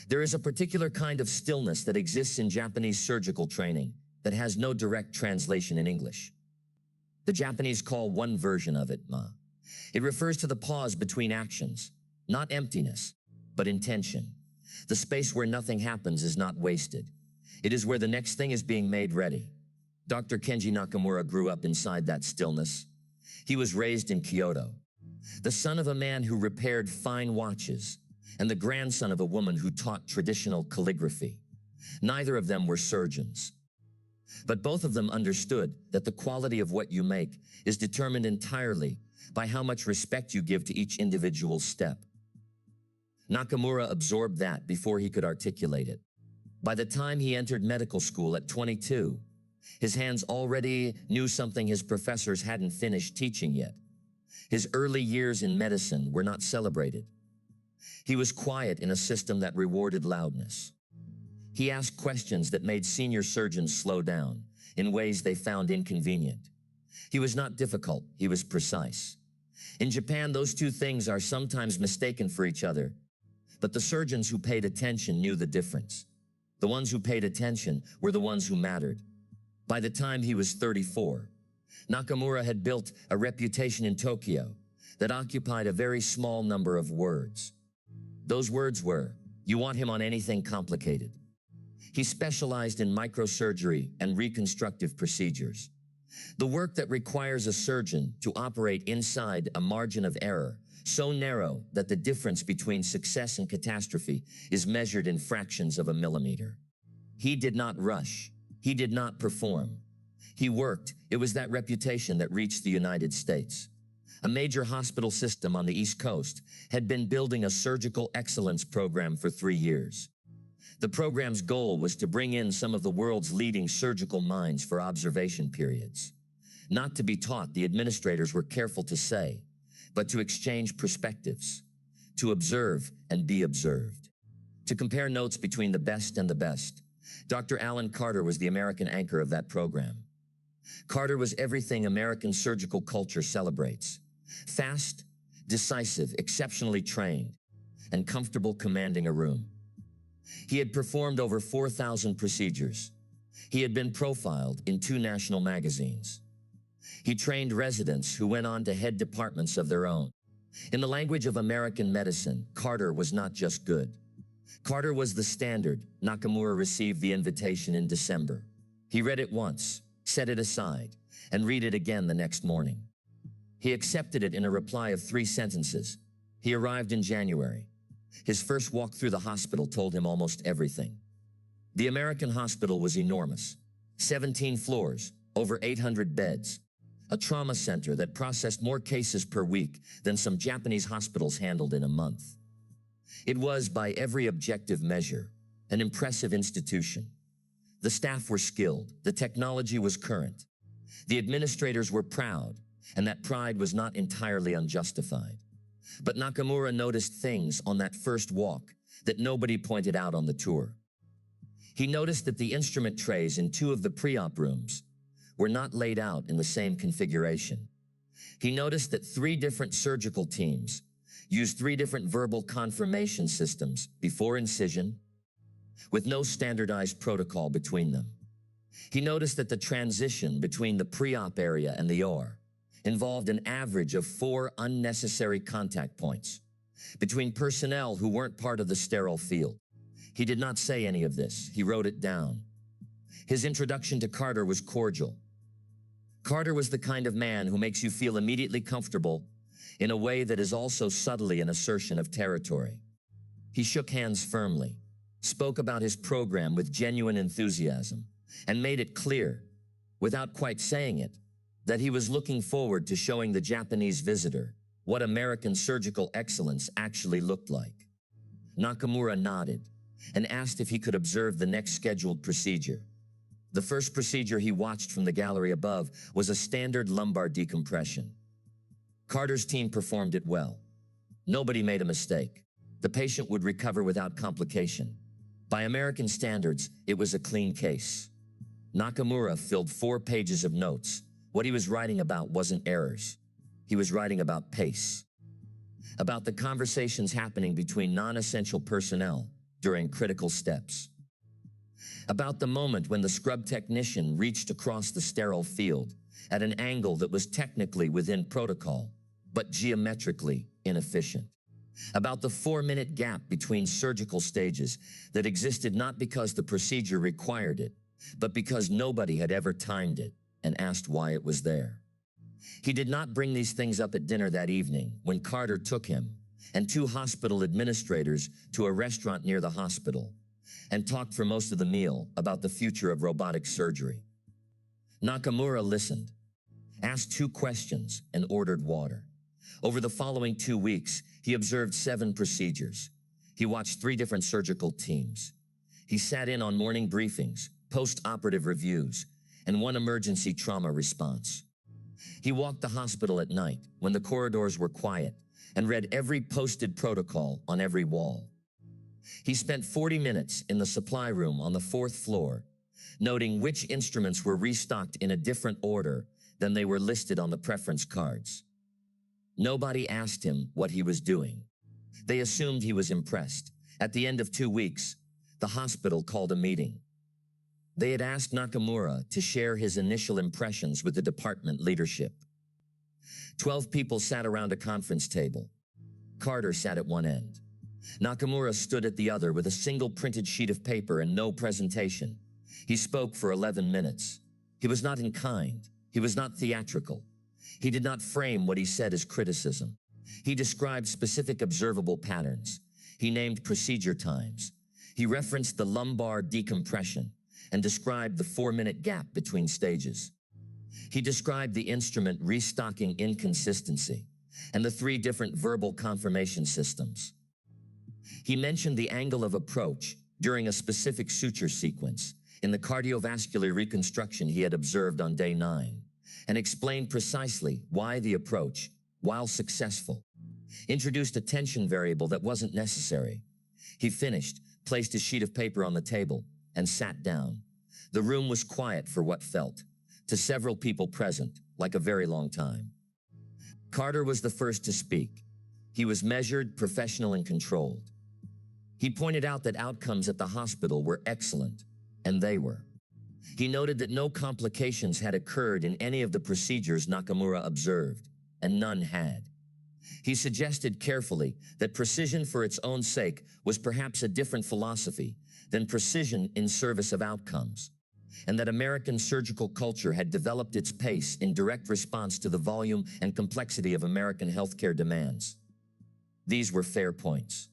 There is a particular kind of stillness that exists in Japanese surgical training that has no direct translation in English. The Japanese call one version of it ma. It refers to the pause between actions, not emptiness, but intention. The space where nothing happens is not wasted. It is where the next thing is being made ready. Dr. Kenji Nakamura grew up inside that stillness. He was raised in Kyoto, the son of a man who repaired fine watches and the grandson of a woman who taught traditional calligraphy. Neither of them were surgeons, but both of them understood that the quality of what you make is determined entirely by how much respect you give to each individual step. Nakamura absorbed that before he could articulate it. By the time he entered medical school at 22, his hands already knew something his professors hadn't finished teaching yet. His early years in medicine were not celebrated. He was quiet in a system that rewarded loudness. He asked questions that made senior surgeons slow down in ways they found inconvenient. He was not difficult, he was precise. In Japan, those two things are sometimes mistaken for each other, but the surgeons who paid attention knew the difference. The ones who paid attention were the ones who mattered. By the time he was 34, Nakamura had built a reputation in Tokyo that occupied a very small number of words. Those words were, "You want him on anything complicated." He specialized in microsurgery and reconstructive procedures. The work that requires a surgeon to operate inside a margin of error so narrow that the difference between success and catastrophe is measured in fractions of a millimeter. He did not rush. He did not perform. He worked. It was that reputation that reached the United States. A major hospital system on the East Coast had been building a surgical excellence program for 3 years. The program's goal was to bring in some of the world's leading surgical minds for observation periods. Not to be taught, the administrators were careful to say, but to exchange perspectives, to observe and be observed, to compare notes between the best and the best. Dr. Alan Carter was the American anchor of that program. Carter was everything American surgical culture celebrates: fast, decisive, exceptionally trained, and comfortable commanding a room. He had performed over 4,000 procedures. He had been profiled in 2 national magazines. He trained residents who went on to head departments of their own. In the language of American medicine, Carter was not just good. Carter was the standard. Nakamura received the invitation in December. He read it once, set it aside, and read it again the next morning. He accepted it in a reply of 3 sentences. He arrived in January. His first walk through the hospital told him almost everything. The American hospital was enormous. 17 floors, over 800 beds. A trauma center that processed more cases per week than some Japanese hospitals handled in a month. It was, by every objective measure, an impressive institution. The staff were skilled, the technology was current. The administrators were proud, and that pride was not entirely unjustified. But Nakamura noticed things on that first walk that nobody pointed out on the tour. He noticed that the instrument trays in 2 of the pre-op rooms were not laid out in the same configuration. He noticed that 3 different surgical teams used 3 different verbal confirmation systems before incision, with no standardized protocol between them. He noticed that the transition between the pre-op area and the OR involved an average of 4 unnecessary contact points between personnel who weren't part of the sterile field. He did not say any of this. He wrote it down. His introduction to Carter was cordial. Carter was the kind of man who makes you feel immediately comfortable in a way that is also subtly an assertion of territory. He shook hands firmly, spoke about his program with genuine enthusiasm, and made it clear, without quite saying it, that he was looking forward to showing the Japanese visitor what American surgical excellence actually looked like. Nakamura nodded and asked if he could observe the next scheduled procedure. The first procedure he watched from the gallery above was a standard lumbar decompression. Carter's team performed it well. Nobody made a mistake. The patient would recover without complication. By American standards, it was a clean case. Nakamura filled 4 pages of notes. What he was writing about wasn't errors. He was writing about pace, about the conversations happening between non-essential personnel during critical steps. About the moment when the scrub technician reached across the sterile field at an angle that was technically within protocol, but geometrically inefficient. About the 4-minute gap between surgical stages that existed not because the procedure required it, but because nobody had ever timed it and asked why it was there. He did not bring these things up at dinner that evening when Carter took him and 2 hospital administrators to a restaurant near the hospital and talked for most of the meal about the future of robotic surgery. Nakamura listened, asked 2 questions, and ordered water. Over the following 2 weeks, he observed 7 procedures. He watched 3 different surgical teams. He sat in on morning briefings, post-operative reviews, and 1 emergency trauma response. He walked the hospital at night when the corridors were quiet and read every posted protocol on every wall. He spent 40 minutes in the supply room on the 4th floor, noting which instruments were restocked in a different order than they were listed on the preference cards. Nobody asked him what he was doing. They assumed he was impressed. At the end of 2 weeks, the hospital called a meeting. They had asked Nakamura to share his initial impressions with the department leadership. 12 people sat around a conference table. Carter sat at one end. Nakamura stood at the other with a single printed sheet of paper and no presentation. He spoke for 11 minutes. He was not in kind. He was not theatrical. He did not frame what he said as criticism. He described specific observable patterns. He named procedure times. He referenced the lumbar decompression and described the 4-minute gap between stages. He described the instrument restocking inconsistency and the 3 different verbal confirmation systems. He mentioned the angle of approach during a specific suture sequence in the cardiovascular reconstruction he had observed on day 9, and explained precisely why the approach, while successful, introduced a tension variable that wasn't necessary. He finished, placed a sheet of paper on the table, and sat down. The room was quiet for what felt, to several people present, like a very long time. Carter was the first to speak. He was measured, professional, and controlled. He pointed out that outcomes at the hospital were excellent, and they were. He noted that no complications had occurred in any of the procedures Nakamura observed, and none had. He suggested carefully that precision for its own sake was perhaps a different philosophy than precision in service of outcomes, and that American surgical culture had developed its pace in direct response to the volume and complexity of American healthcare demands. These were fair points.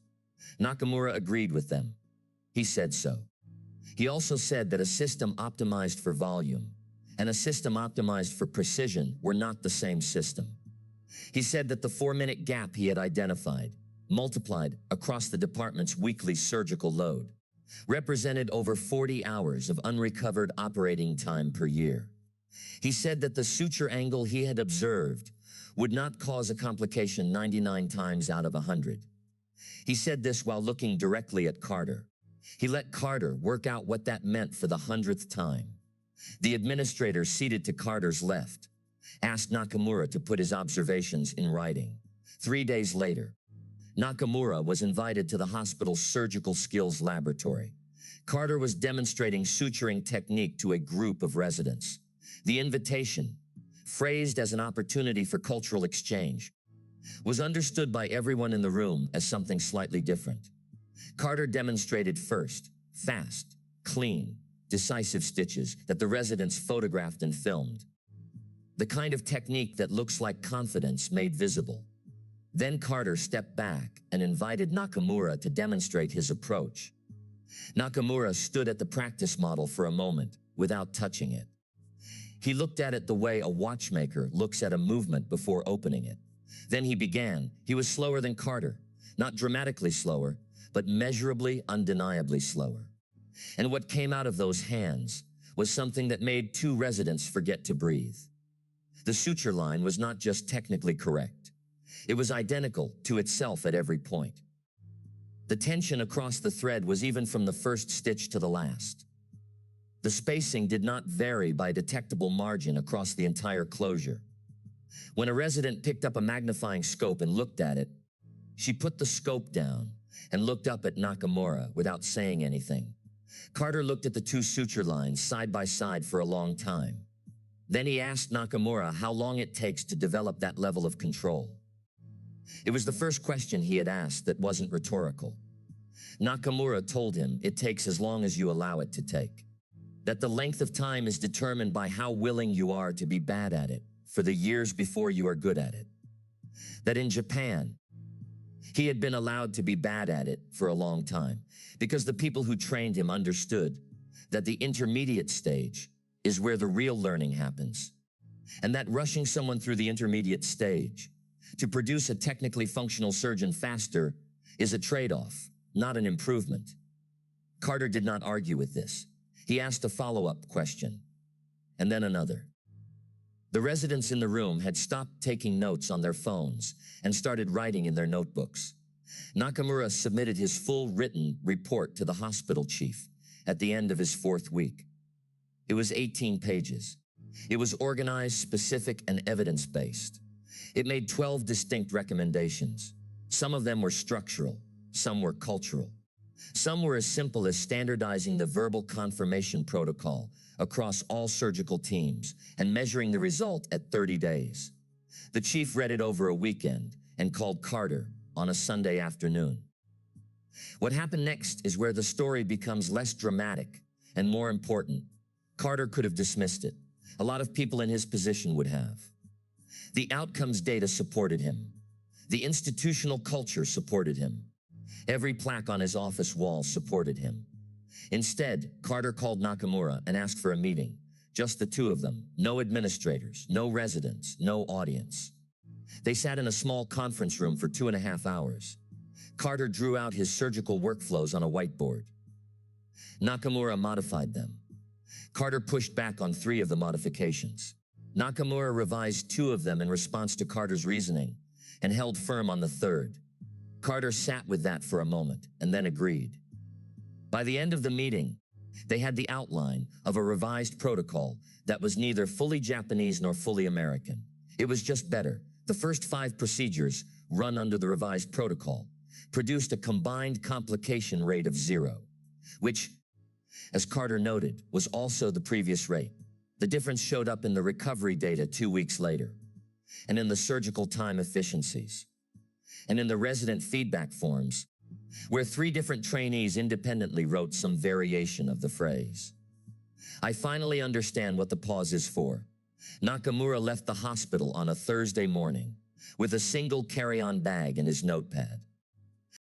Nakamura agreed with them. He said so. He also said that a system optimized for volume and a system optimized for precision were not the same system. He said that the 4-minute gap he had identified, multiplied across the department's weekly surgical load, represented over 40 hours of unrecovered operating time per year. He said that the suture angle he had observed would not cause a complication 99 times out of 100. He said this while looking directly at Carter. He let Carter work out what that meant for the 100th time. The administrator seated to Carter's left asked Nakamura to put his observations in writing. 3 days later, Nakamura was invited to the hospital's surgical skills laboratory. Carter was demonstrating suturing technique to a group of residents. The invitation, phrased as an opportunity for cultural exchange, was understood by everyone in the room as something slightly different. Carter demonstrated first, fast, clean, decisive stitches that the residents photographed and filmed. The kind of technique that looks like confidence made visible. Then Carter stepped back and invited Nakamura to demonstrate his approach. Nakamura stood at the practice model for a moment without touching it. He looked at it the way a watchmaker looks at a movement before opening it. Then he began. He was slower than Carter, not dramatically slower, but measurably, undeniably slower. And what came out of those hands was something that made 2 residents forget to breathe. The suture line was not just technically correct. It was identical to itself at every point. The tension across the thread was even from the first stitch to the last. The spacing did not vary by a detectable margin across the entire closure. When a resident picked up a magnifying scope and looked at it, she put the scope down, and looked up at Nakamura without saying anything. Carter looked at the two suture lines side by side for a long time. Then he asked Nakamura how long it takes to develop that level of control. It was the first question he had asked that wasn't rhetorical. Nakamura told him it takes as long as you allow it to take. That the length of time is determined by how willing you are to be bad at it for the years before you are good at it. That in Japan, he had been allowed to be bad at it for a long time because the people who trained him understood that the intermediate stage is where the real learning happens, and that rushing someone through the intermediate stage to produce a technically functional surgeon faster is a trade-off, not an improvement. Carter did not argue with this. He asked a follow-up question, and then another. The residents in the room had stopped taking notes on their phones and started writing in their notebooks. Nakamura submitted his full written report to the hospital chief at the end of his 4th week. It was 18 pages. It was organized, specific, and evidence-based. It made 12 distinct recommendations. Some of them were structural, some were cultural. Some were as simple as standardizing the verbal confirmation protocol across all surgical teams and measuring the result at 30 days. The chief read it over a weekend and called Carter on a Sunday afternoon. What happened next is where the story becomes less dramatic and more important. Carter could have dismissed it. A lot of people in his position would have. The outcomes data supported him. The institutional culture supported him. Every plaque on his office wall supported him. Instead, Carter called Nakamura and asked for a meeting. Just the two of them. No administrators, no residents, no audience. They sat in a small conference room for 2.5 hours. Carter drew out his surgical workflows on a whiteboard. Nakamura modified them. Carter pushed back on 3 of the modifications. Nakamura revised 2 of them in response to Carter's reasoning and held firm on the 3rd. Carter sat with that for a moment and then agreed. By the end of the meeting, they had the outline of a revised protocol that was neither fully Japanese nor fully American. It was just better. The first 5 procedures, run under the revised protocol, produced a combined complication rate of 0, which, as Carter noted, was also the previous rate. The difference showed up in the recovery data 2 weeks later, and in the surgical time efficiencies, and in the resident feedback forms, where 3 different trainees independently wrote some variation of the phrase. I finally understand what the pause is for. Nakamura left the hospital on a Thursday morning with a single carry-on bag and his notepad.